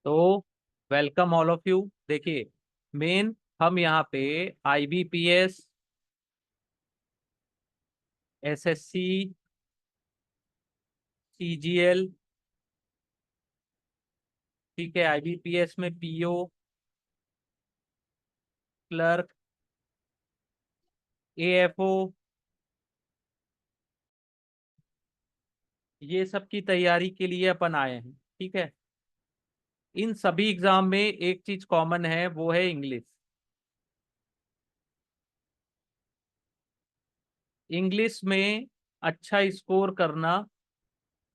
तो welcome all of you. देखिए, main हम यहाँ पे आईबीपीएस, एसएससी, सीजीएल, ठीक है, आईबीपीएस में पीओ, क्लर्क, एएफओ, ये सब की तैयारी के लिए अपन आए हैं। ठीक है, इन सभी एग्जाम में एक चीज कॉमन है, वो है इंग्लिश। इंग्लिश में अच्छा स्कोर करना,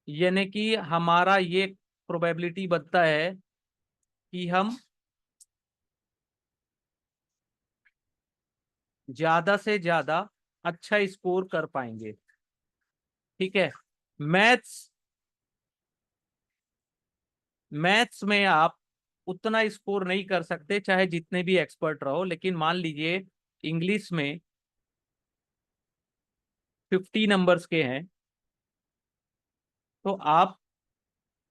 यानी कि हमारा ये प्रोबेबिलिटी बनता है कि हम ज्यादा से ज्यादा अच्छा स्कोर कर पाएंगे। ठीक है। मैथ्स मैथ्स में आप उतना स्कोर नहीं कर सकते चाहे जितने भी एक्सपर्ट रहो, लेकिन मान लीजिए इंग्लिश में 50 नंबर्स के हैं, तो आप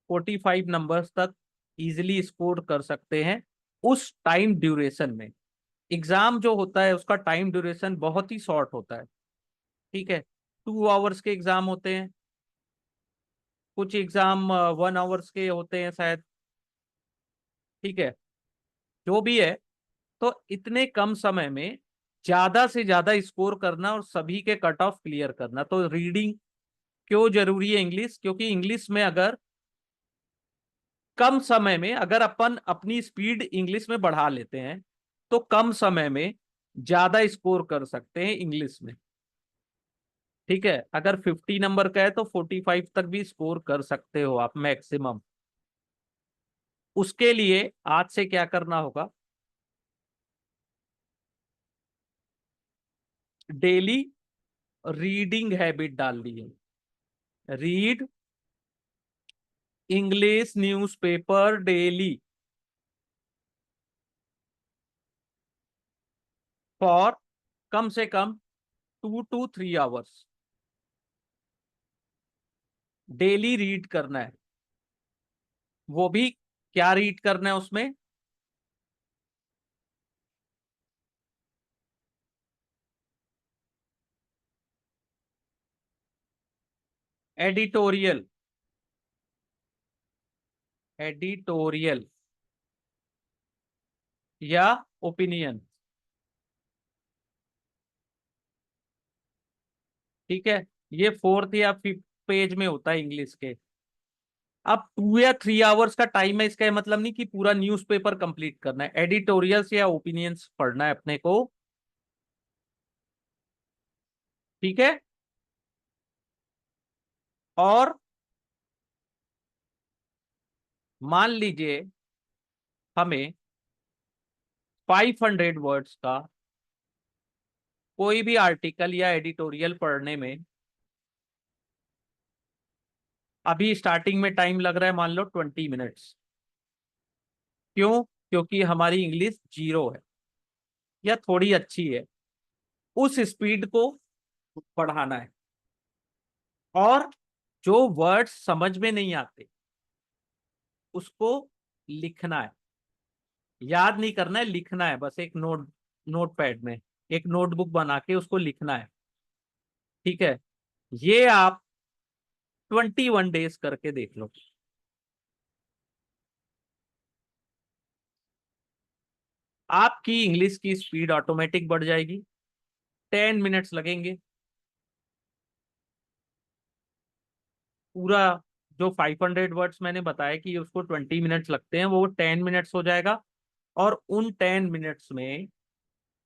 45 नंबर्स तक इजिली स्कोर कर सकते हैं उस टाइम ड्यूरेशन में। एग्जाम जो होता है उसका टाइम ड्यूरेशन बहुत ही शॉर्ट होता है। ठीक है, 2 आवर्स के एग्जाम होते हैं, कुछ एग्जाम 1 आवर्स के होते हैं शायद। ठीक है, जो भी है, तो इतने कम समय में ज्यादा से ज्यादा स्कोर करना और सभी के कट ऑफ क्लियर करना। तो रीडिंग क्यों जरूरी है इंग्लिश? क्योंकि इंग्लिश में अगर कम समय में अगर अपन अपनी स्पीड इंग्लिश में बढ़ा लेते हैं तो कम समय में ज्यादा स्कोर कर सकते हैं इंग्लिश में। ठीक है, अगर 50 नंबर का है तो 45 तक भी स्कोर कर सकते हो आप मैक्सिमम। उसके लिए आज से क्या करना होगा? डेली रीडिंग हैबिट डालनी है। Read English newspaper daily for कम से कम 2 to 3 आवर्स। डेली रीड करना है। वो भी क्या रीड करना है उसमें? एडिटोरियल। एडिटोरियल या ओपिनियन। ठीक है, ये 4th या 5th पेज में होता है इंग्लिश के। अब 2 या 3 आवर्स का टाइम है, इसका ये मतलब नहीं कि पूरा न्यूज़पेपर कंप्लीट करना है। एडिटोरियल्स या ओपिनियंस पढ़ना है अपने को। ठीक है, और मान लीजिए हमें 500 वर्ड्स का कोई भी आर्टिकल या एडिटोरियल पढ़ने में अभी स्टार्टिंग में टाइम लग रहा है, मान लो 20 मिनट्स। क्यों? क्योंकि हमारी इंग्लिश जीरो है या थोड़ी अच्छी है। उस स्पीड को बढ़ाना है, और जो वर्ड्स समझ में नहीं आते उसको लिखना है। याद नहीं करना है, लिखना है बस। एक नोट पैड में एक नोटबुक बना के उसको लिखना है। ठीक है, ये आप 21 डेज करके देख लो। आपकी इंग्लिश की स्पीड ऑटोमेटिक बढ़ जाएगी। 10 मिनट्स लगेंगे पूरा। जो 500 वर्ड्स मैंने बताया कि उसको 20 मिनट्स लगते हैं, वो 10 मिनट्स हो जाएगा। और उन 10 मिनट्स में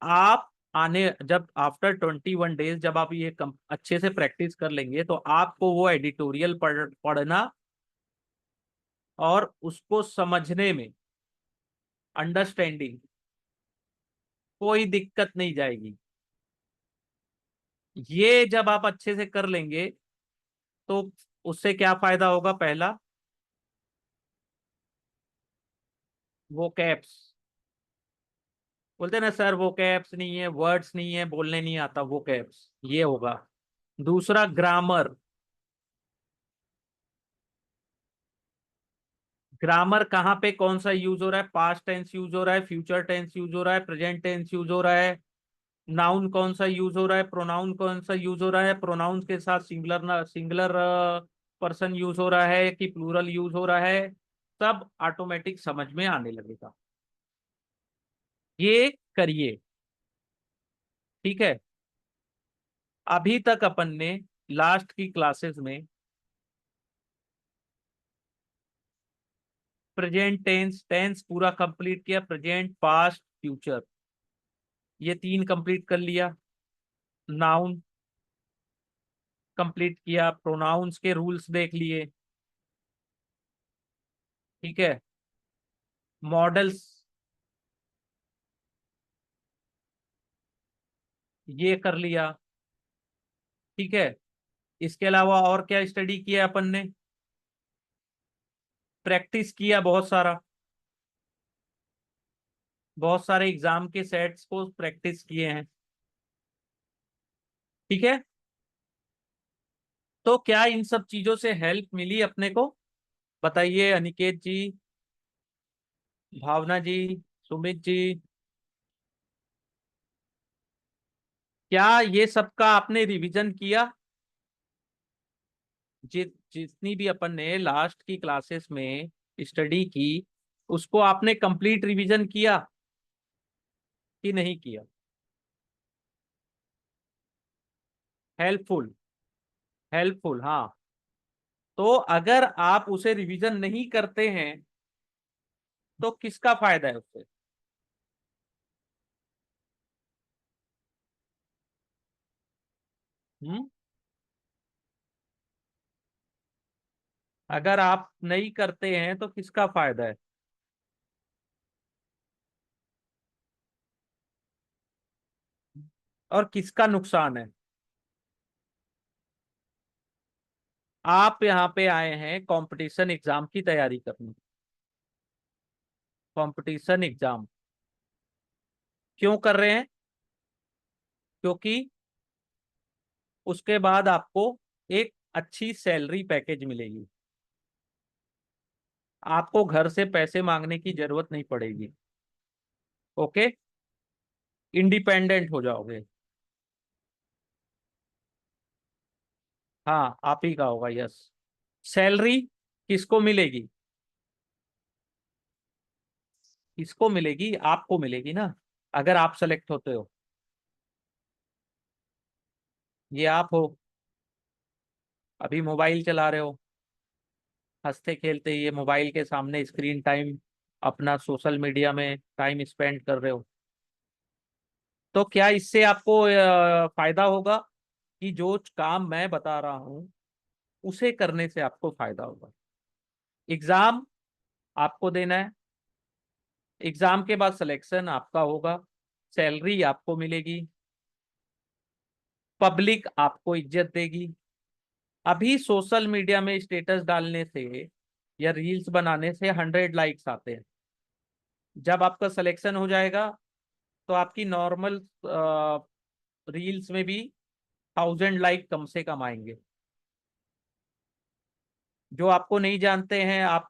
आप आने जब आफ्टर 21 डेज जब आप ये अच्छे से प्रैक्टिस कर लेंगे तो आपको वो एडिटोरियल पढ़ना और उसको समझने में, अंडरस्टैंडिंग, कोई दिक्कत नहीं जाएगी। ये जब आप अच्छे से कर लेंगे तो उससे क्या फायदा होगा? पहला, वो कैप्स बोलते हैं ना सर, वो कैप्स नहीं है, वर्ड्स नहीं है, बोलने नहीं आता, वो कैप्स ये होगा। दूसरा, ग्रामर। ग्रामर कहाँ पे कौन सा यूज हो रहा है? पास्ट टेंस यूज हो रहा है, फ्यूचर टेंस यूज हो रहा है, प्रेजेंट टेंस यूज हो रहा है। नाउन कौन सा यूज हो रहा है, प्रोनाउन कौन सा यूज हो रहा है, प्रोनाउन के साथ सिंगुलर ना सिंगुलर पर्सन यूज हो रहा है कि प्लूरल यूज हो रहा है, सब ऑटोमेटिक समझ में आने लगेगा। ये करिए। ठीक है। अभी तक अपन ने लास्ट की क्लासेस में प्रेजेंट टेंस, टेंस पूरा कंप्लीट किया, प्रेजेंट पास्ट फ्यूचर ये तीन कंप्लीट कर लिया। नाउन कंप्लीट किया, प्रोनाउंस के रूल्स देख लिए। ठीक है। मॉडल्स ये कर लिया। ठीक है। इसके अलावा और क्या स्टडी किया अपन ने? प्रैक्टिस किया बहुत सारा, बहुत सारे एग्जाम के सेट्स को प्रैक्टिस किए हैं। ठीक है। तो क्या इन सब चीजों से हेल्प मिली अपने को? बताइए अनिकेत जी, भावना जी, सुमित जी, क्या ये सब का आपने रिवीजन किया? जितनी भी अपन ने लास्ट की क्लासेस में स्टडी की, उसको आपने कंप्लीट रिवीजन किया कि नहीं किया? हेल्पफुल, हेल्पफुल, हाँ। तो अगर आप उसे रिवीजन नहीं करते हैं तो किसका फायदा है उससे? हम्म। अगर आप नहीं करते हैं तो किसका फायदा है? और किसका नुकसान है? आप यहाँ पे आए हैं कंपटीशन एग्जाम की तैयारी करने। कंपटीशन एग्जाम क्यों कर रहे हैं? क्योंकि उसके बाद आपको एक अच्छी सैलरी पैकेज मिलेगी, आपको घर से पैसे मांगने की जरूरत नहीं पड़ेगी। ओके। इंडिपेंडेंट हो जाओगे। हाँ, आप ही का होगा, यस। सैलरी किसको मिलेगी? किसको मिलेगी? आपको मिलेगी ना, अगर आप सेलेक्ट होते हो। ये आप हो, अभी मोबाइल चला रहे हो, हंसते खेलते ये मोबाइल के सामने स्क्रीन टाइम अपना सोशल मीडिया में टाइम स्पेंड कर रहे हो। तो क्या इससे आपको फायदा होगा कि जो काम मैं बता रहा हूं उसे करने से आपको फायदा होगा? एग्जाम आपको देना है, एग्जाम के बाद सिलेक्शन आपका होगा, सैलरी आपको मिलेगी, पब्लिक आपको इज्जत देगी। अभी सोशल मीडिया में स्टेटस डालने से या रील्स बनाने से 100 लाइक्स आते हैं। जब आपका सिलेक्शन हो जाएगा तो आपकी नॉर्मल रील्स में भी 1000 लाइक कम से कम आएंगे। जो आपको नहीं जानते हैं, आप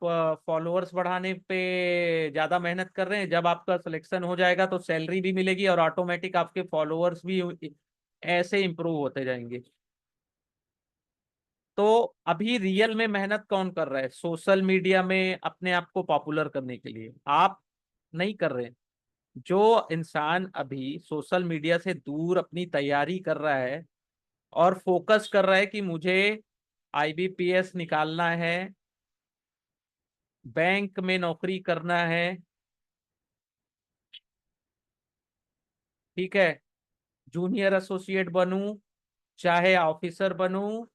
फॉलोअर्स बढ़ाने पे ज्यादा मेहनत कर रहे हैं, जब आपका सिलेक्शन हो जाएगा तो सैलरी भी मिलेगी और ऑटोमेटिक आपके फॉलोअर्स भी ऐसे इंप्रूव होते जाएंगे। तो अभी रियल में मेहनत कौन कर रहा है सोशल मीडिया में अपने आप को पॉपुलर करने के लिए? आप नहीं कर रहे हैं। जो इंसान अभी सोशल मीडिया से दूर अपनी तैयारी कर रहा है और फोकस कर रहा है कि मुझे आईबीपीएस निकालना है, बैंक में नौकरी करना है, ठीक है, जूनियर एसोसिएट बनूं, चाहे ऑफिसर बनूं,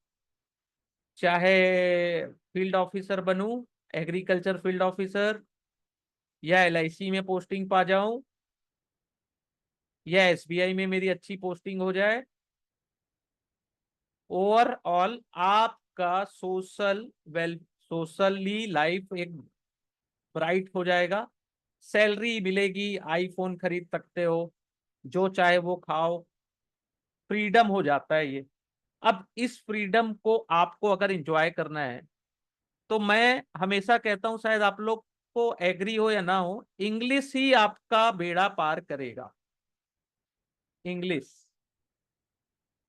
चाहे फील्ड ऑफिसर बनूं, एग्रीकल्चर फील्ड ऑफिसर, या एलआईसी में पोस्टिंग पा जाऊं, या एसबीआई में मेरी अच्छी पोस्टिंग हो जाए, ओवरऑल आपका वेल सोशली लाइफ एक ब्राइट हो जाएगा, सैलरी मिलेगी, आईफोन खरीद सकते हो, जो चाहे वो खाओ, फ्रीडम हो जाता है ये। अब इस फ्रीडम को आपको अगर एंजॉय करना है तो मैं हमेशा कहता हूं, शायद आप लोग को एग्री हो या ना हो, इंग्लिश ही आपका बेड़ा पार करेगा। इंग्लिश।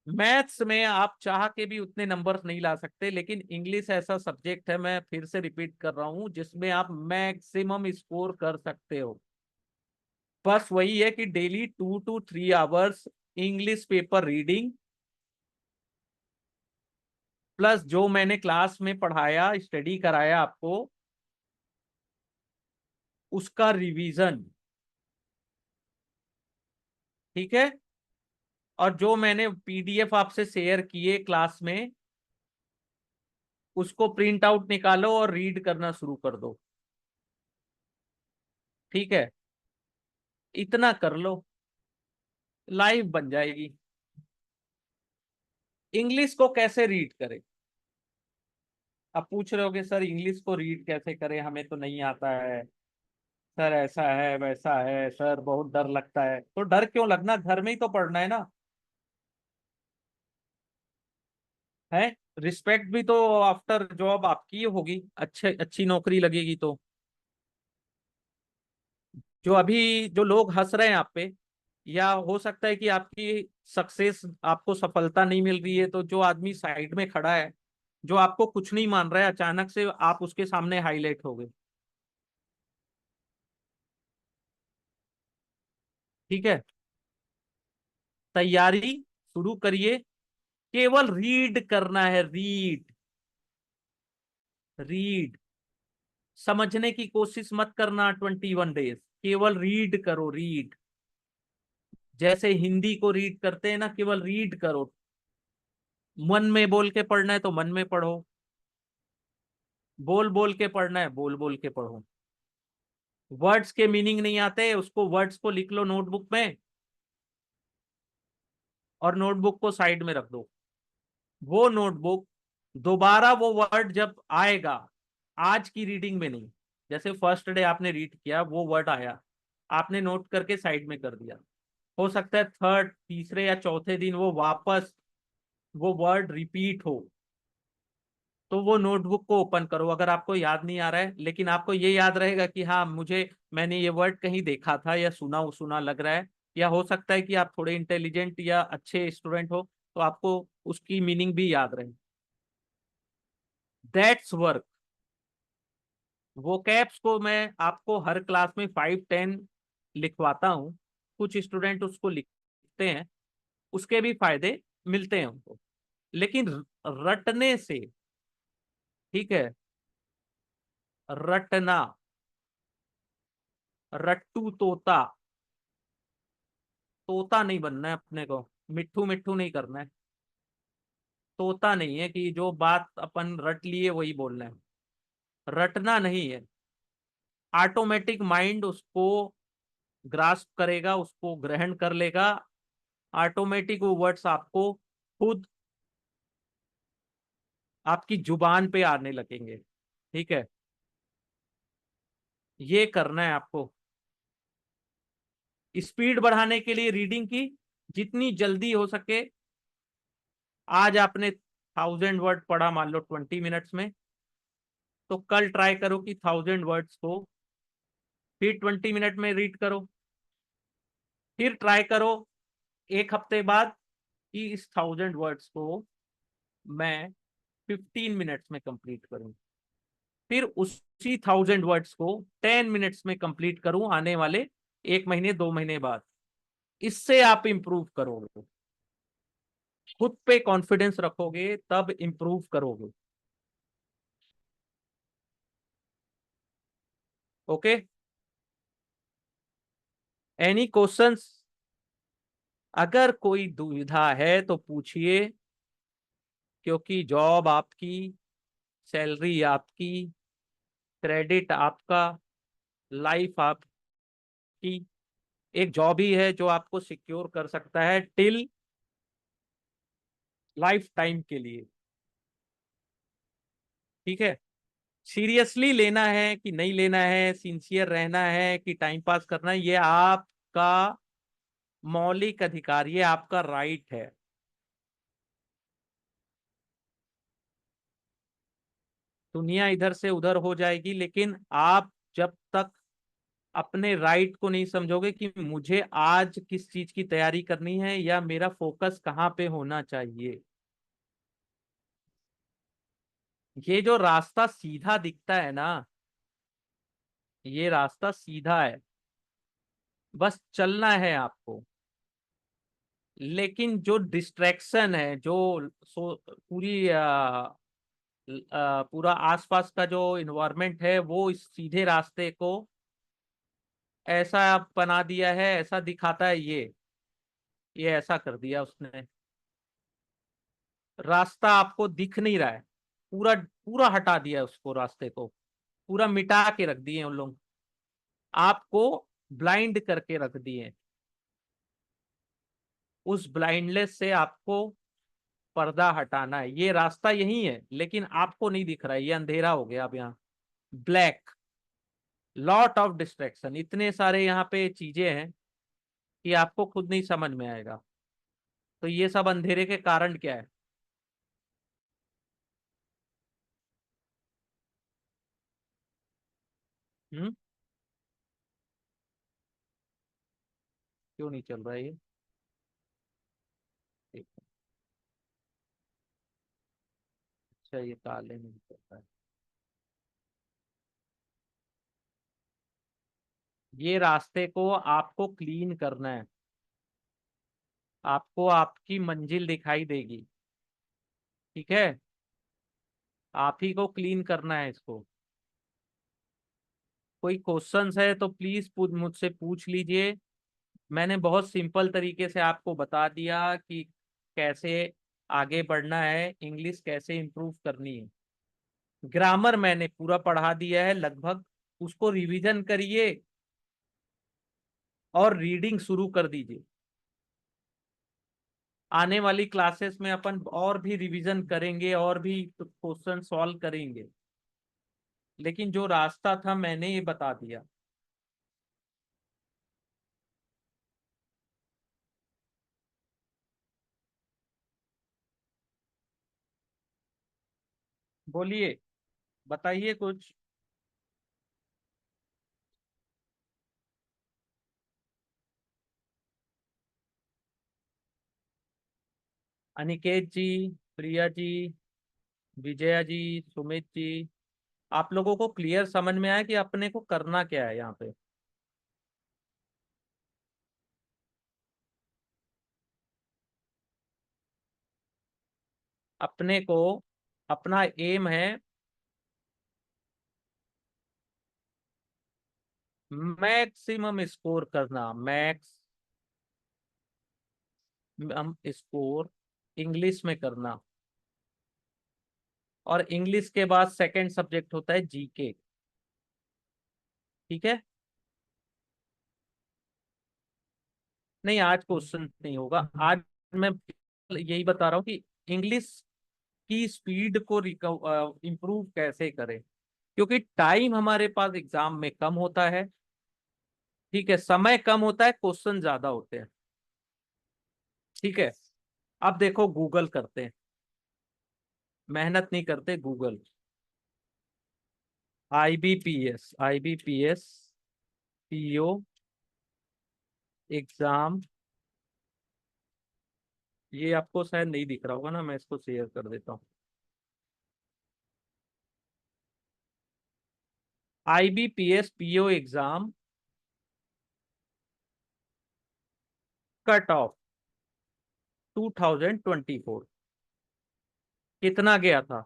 मैथ्स में आप चाह के भी उतने नंबर्स नहीं ला सकते, लेकिन इंग्लिश ऐसा सब्जेक्ट है, मैं फिर से रिपीट कर रहा हूं, जिसमें आप मैक्सिमम स्कोर कर सकते हो। बस वही है कि daily 2 to 3 hours English paper reading, plus जो मैंने क्लास में पढ़ाया, स्टडी कराया आपको, उसका रिवीजन। ठीक है। और जो मैंने पीडीएफ आपसे शेयर किए क्लास में, उसको प्रिंट आउट निकालो और रीड करना शुरू कर दो। ठीक है। इतना कर लो, लाइफ बन जाएगी। इंग्लिश को कैसे रीड करें? अब पूछ रहे होगे सर इंग्लिश को रीड कैसे करें, हमें तो नहीं आता है सर, ऐसा है वैसा है सर, बहुत डर लगता है। तो डर क्यों लगना, घर में ही तो पढ़ना है ना। है। रिस्पेक्ट भी तो आफ्टर जॉब आपकी होगी, अच्छे अच्छी नौकरी लगेगी तो। जो अभी जो लोग हंस रहे हैं आप पे, या हो सकता है कि आपकी सक्सेस, आपको सफलता नहीं मिल रही है, तो जो आदमी साइड में खड़ा है, जो आपको कुछ नहीं मान रहा है, अचानक से आप उसके सामने हाईलाइट हो गए। ठीक है। तैयारी शुरू करिए। केवल रीड करना है, रीड। रीड। समझने की कोशिश मत करना 21 डेज, केवल रीड करो, रीड। जैसे हिंदी को रीड करते हैं ना, केवल रीड करो। मन में बोल के पढ़ना है तो मन में पढ़ो, बोल बोल के पढ़ना है, बोल बोल के पढ़ो। वर्ड्स के मीनिंग नहीं आते, उसको वर्ड्स को लिख लो नोटबुक में, और नोटबुक को साइड में रख दो। वो नोटबुक दोबारा वो वर्ड जब आएगा, आज की रीडिंग में नहीं, जैसे फर्स्ट डे आपने रीड किया, वो वर्ड आया, आपने नोट करके साइड में कर दिया, हो सकता है थर्ड, तीसरे या चौथे दिन वो वापस वो वर्ड रिपीट हो, तो वो नोटबुक को ओपन करो। अगर आपको याद नहीं आ रहा है, लेकिन आपको ये याद रहेगा कि हाँ मुझे, मैंने ये वर्ड कहीं देखा था या सुना सुना लग रहा है, या हो सकता है कि आप थोड़े इंटेलिजेंट या अच्छे स्टूडेंट हो, तो आपको उसकी मीनिंग भी याद रहे। That's work. वो कैप्स को मैं आपको हर क्लास में 5-10 लिखवाता हूँ, कुछ स्टूडेंट उसको लिखते हैं, उसके भी फायदे मिलते हैं उनको, लेकिन रटने से। ठीक है। रटना। रट्टू तोता। तोता नहीं बनना है अपने को, मिट्ठू मिट्ठू नहीं करना है। तोता नहीं है कि जो बात अपन रट लिए वही बोलना है, रटना नहीं है। ऑटोमेटिक माइंड उसको ग्रास्प करेगा, उसको ग्रहण कर लेगा, ऑटोमेटिक वो वर्ड्स आपको खुद आपकी जुबान पे आने लगेंगे। ठीक है। ये करना है आपको। स्पीड बढ़ाने के लिए रीडिंग की जितनी जल्दी हो सके, आज आपने 1000 वर्ड पढ़ा मान लो 20 मिनट्स में, तो कल ट्राई करो कि 1000 वर्ड्स को फिर 20 मिनट में रीड करो। फिर ट्राई करो एक हफ्ते बाद कि इस 1000 वर्ड्स को मैं 15 मिनट्स में कंप्लीट करूं। फिर उसी 1000 वर्ड्स को 10 मिनट्स में कंप्लीट करूं आने वाले 1 महीने 2 महीने बाद। इससे आप इंप्रूव करोगे, खुद पे कॉन्फिडेंस रखोगे, तब इंप्रूव करोगे। ओके। Any questions? अगर कोई दुविधा है तो पूछिए, क्योंकि जॉब आपकी, सैलरी आपकी, क्रेडिट आपका, लाइफ आपकी। एक जॉब ही है जो आपको सिक्योर कर सकता है टिल लाइफ टाइम के लिए। ठीक है। सीरियसली लेना है कि नहीं लेना है, सिंसियर रहना है कि टाइम पास करना है, ये आपका मौलिक अधिकार, ये आपका राइट है। दुनिया इधर से उधर हो जाएगी, लेकिन आप जब तक अपने राइट को नहीं समझोगे कि मुझे आज किस चीज की तैयारी करनी है या मेरा फोकस कहाँ पे होना चाहिए। ये जो रास्ता सीधा दिखता है ना, ये रास्ता सीधा है, बस चलना है आपको। लेकिन जो डिस्ट्रैक्शन है, जो पूरा आसपास का जो इन्वायरमेंट है, वो इस सीधे रास्ते को ऐसा बना दिया है, ऐसा दिखाता है ये ऐसा कर दिया उसने। रास्ता आपको दिख नहीं रहा है, पूरा पूरा हटा दिया है उसको, रास्ते को पूरा मिटा के रख दिए उन लोग, आपको ब्लाइंड करके रख दिए। उस ब्लाइंडनेस से आपको पर्दा हटाना है। ये रास्ता यही है, लेकिन आपको नहीं दिख रहा है, ये अंधेरा हो गया अब यहाँ, ब्लैक। लॉट ऑफ डिस्ट्रैक्शन, इतने सारे यहाँ पे चीजें हैं कि आपको खुद नहीं समझ में आएगा। तो ये सब अंधेरे के कारण क्या है? हम्म। क्यों नहीं चल रहा है ये? ठीक है। अच्छा, ये काले नहीं चल रहा है। ये रास्ते को आपको क्लीन करना है, आपको आपकी मंजिल दिखाई देगी। ठीक है, आप ही को क्लीन करना है इसको। कोई क्वेश्चंस है तो प्लीज मुझसे पूछ लीजिए। मैंने बहुत सिंपल तरीके से आपको बता दिया कि कैसे आगे बढ़ना है, इंग्लिश कैसे इम्प्रूव करनी है। ग्रामर मैंने पूरा पढ़ा दिया है लगभग, उसको रिवीजन करिए और रीडिंग शुरू कर दीजिए। आने वाली क्लासेस में अपन और भी रिवीजन करेंगे और भी क्वेश्चन सॉल्व करेंगे, लेकिन जो रास्ता था मैंने ये बता दिया। बोलिए, बताइए कुछ। अनिकेत जी, प्रिया जी, विजया जी, सुमित जी, आप लोगों को क्लियर समझ में आया कि अपने को करना क्या है यहाँ पे? अपने को अपना एम है मैक्सिमम स्कोर करना, मैक्स स्कोर इंग्लिश में करना। और इंग्लिश के बाद सेकंड सब्जेक्ट होता है जीके। ठीक है। नहीं, आज क्वेश्चन नहीं होगा आज। मैं यही बता रहा हूँ कि इंग्लिश की स्पीड को इम्प्रूव कैसे करें, क्योंकि टाइम हमारे पास एग्जाम में कम होता है। ठीक है, समय कम होता है, क्वेश्चन ज्यादा होते हैं। ठीक है। अब देखो, गूगल करते हैं, मेहनत नहीं करते, गूगल। IBPS PO exam. ये आपको शायद नहीं दिख रहा होगा ना, मैं इसको शेयर कर देता हूँ। IBPS PO exam cut off 2024 कितना गया था?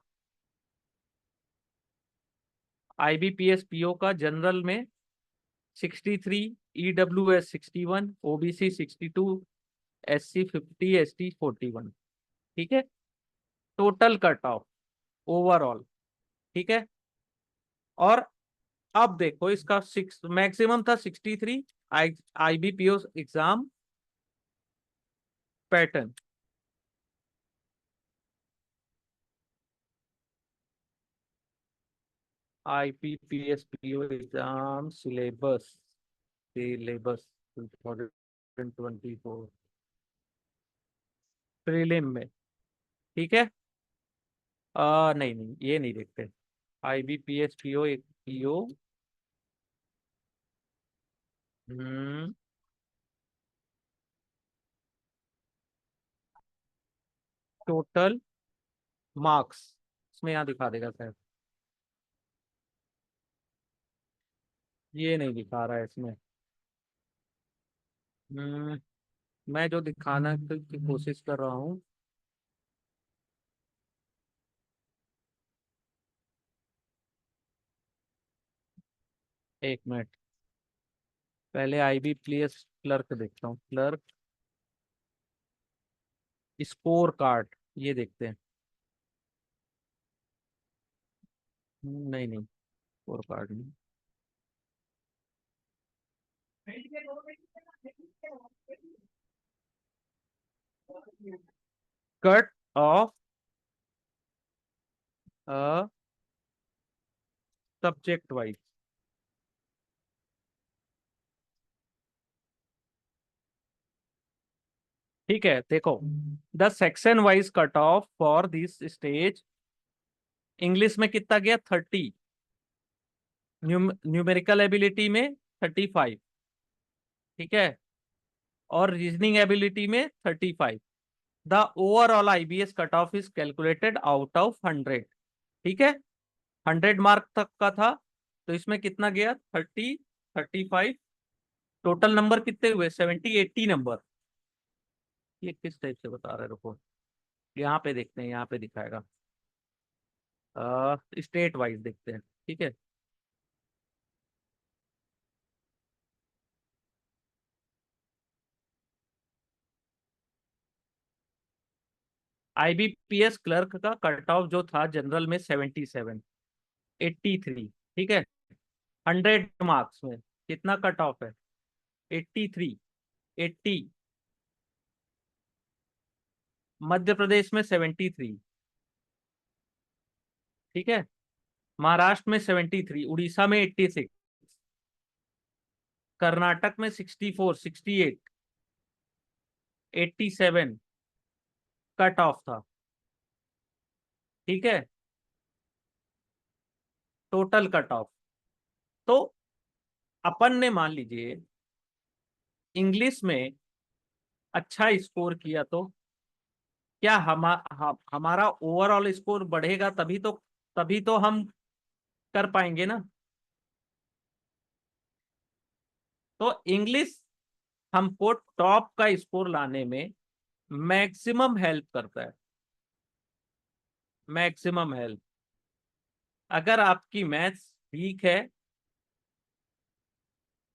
आईबीपीएस पीओ का जनरल में 63, ईडब्ल्यूएस 61, ओबीसी 62, एससी 50, एसटी 41। ठीक है, टोटल कट ऑफ ओवरऑल। ठीक है। और अब देखो, इसका सिक्स मैक्सिमम था 63। IBPO exam pattern, IBPS PO exam syllabus 2024 prelim में। ठीक है। नहीं नहीं, ये नहीं देखते। IBPS PO एक PO। हम्म। टोटल मार्क्स इसमें यहाँ दिखा देगा सर। ये नहीं दिखा रहा है इसमें। हम्म। मैं जो दिखाना की कोशिश कर रहा हूँ। एक मिनट। पहले IBPS क्लर्क देखता हूँ। क्लर्क स्कोर कार्ड ये देखते हैं। नहीं नहीं, स्कोर कार्ड नहीं। Cut off subject wise. ठीक है देखो। The section wise cut off for this stage. English में कितना गया? 30। न्यूमेरिकल एबिलिटी में 35। ठीक है। और रीजनिंग एबिलिटी में 35। The overall IBS cut off is calculated out of 100। ठीक है। 100 मार्क तक का था। तो इसमें कितना गया? 30, 35। टोटल नंबर कितने हुए? 70, 80 नंबर। ये किस टाइप से बता रहे हैं? रुको, यहाँ पे देखते हैं, यहाँ पे दिखाएगा। स्टेट वाइज देखते हैं। ठीक है। IBPS क्लर्क का कट ऑफ जो था जनरल में 77, 83। ठीक है। 100 मार्क्स में कितना कट ऑफ है? 83, 80। मध्य प्रदेश में 73। ठीक है। महाराष्ट्र में 73, उड़ीसा में 86, कर्नाटक में 64, 68, 87 कट ऑफ था। ठीक है। Total cut off. तो अपन ने मान लीजिए इंग्लिश में अच्छा स्कोर किया तो क्या हमारा ओवरऑल स्कोर बढ़ेगा? तभी तो हम कर पाएंगे ना। तो इंग्लिश हमको टॉप का स्कोर लाने में मैक्सिमम हेल्प करता है। Maximum help. अगर आपकी मैथ्स वीक है,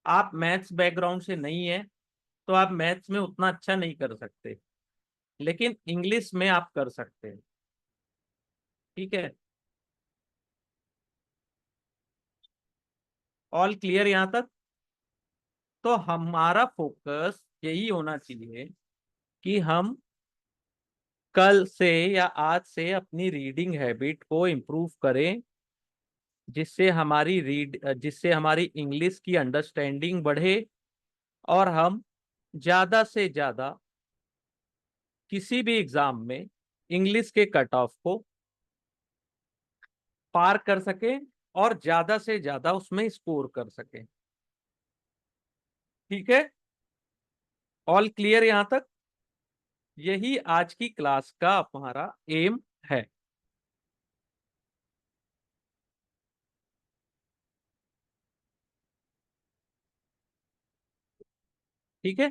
आप मैथ्स बैकग्राउंड से नहीं है, तो आप मैथ्स में उतना अच्छा नहीं कर सकते, लेकिन इंग्लिश में आप कर सकते हैं। ठीक है। ऑल क्लियर यहाँ तक? तो हमारा फोकस यही होना चाहिए कि हम कल से या आज से अपनी रीडिंग हैबिट को इम्प्रूव करें, जिससे हमारी इंग्लिश की अंडरस्टैंडिंग बढ़े, और हम ज्यादा से ज्यादा किसी भी एग्जाम में इंग्लिश के कट ऑफ को पार कर सकें और ज्यादा से ज्यादा उसमें स्कोर कर सकें। ठीक है। ऑल क्लियर यहां तक? यही आज की क्लास का हमारा एम है। ठीक है।